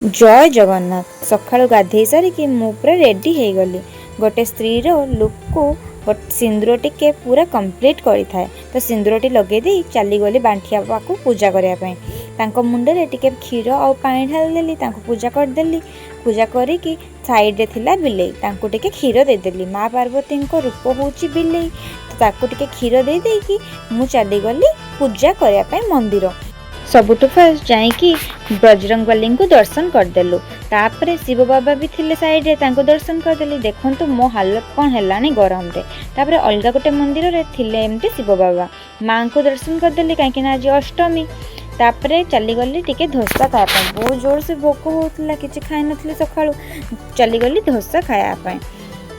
जय जगन्नाथ। सकाळु गाधेई सारिकी मु पूरा रेडी हो गली। गोटे स्त्री लुक को सिंदूर टिके पूरा कंप्लीट करी थाए तो सिंदूर टी लगे दे चली गली बांठिया पाकू पूजा करने तांको मुंडे टिके क्षीर और पानी ढालदेली पूजा करदेली। पूजा करिकी साइड रे थिला बिलेई तांको टिके क्षीर देदेली। माँ पार्वती को रूप होउची बिलेई तो ताकू टिके क्षीर दे देकी मु चली गली पूजा करने मंदिर। सबुठु फास्ट जाइकी बजरंगबली को दर्शन करदेलु। तापरे शिव बाबा भी थिले साइड रे तांको दर्शन करदेली। देखंतु मो हालत कौन हेलानी गरम रे। तापरे अलगा गोटे मंदिर रे थिले एमती शिव बाबा माँ को दर्शन करदेली कहीं आज अष्टमी। तापरे चली गली टिके धोसा खाया बहुत जोर से भोक होता किसी खाई नथली सकाळु चली गली धोसा खाया।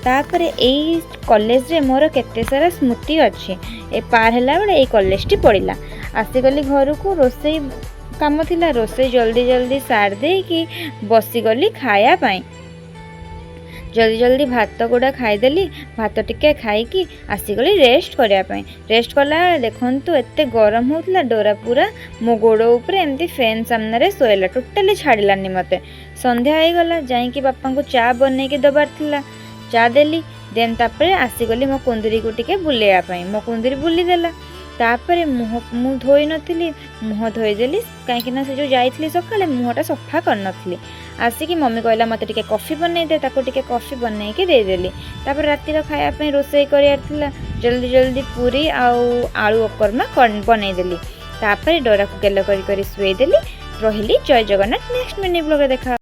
तापरे एई कॉलेज रे मोर केते सारा स्मृति अच्छी। ए पार हैला बेले एई कॉलेज टी पड़िला। आसीगली घर को रोसई काम थिला रोसई जल्दी जल्दी सार दे कि बसीगली खाया पाई। जल्दी जल्दी भात गुड़ा खाईदेली। भात टिके खाईकी आसीगली रेस्ट करने पाई। रेस्ट कला देखंतु एते गरम होतला डोरा पूरा मो गोड़ ऊपर एमती फैन सामने शोला टोटाली छाड़लानी मते। संध्या हो गला जाइकी बापा को चा बने के दबार थिला चा देली। देन तापरे आसीगली मो कुंदरी को टिके बुलेया पाई। मो कुंदरी बुली देला। तापरे मुँह धोई नथिली मुँह धोईदेली कहीं से जो जाइली सकाଳେ मुँहटा सफा कर नथिली। आसिकी मम्मी कहला मते टिके कॉफी बनै दे ताको टिके कॉफी बनै के दे देली। तापर रातिर खाया पे रोसई करियार थिला जल्दी जल्दी पूरी आलू अकर्मा बनै देली। तापर डोरा को गेल करी शुए देली रहिली। जय जगन्नाथ। नेक्स्ट मिनी ब्लॉग देखा।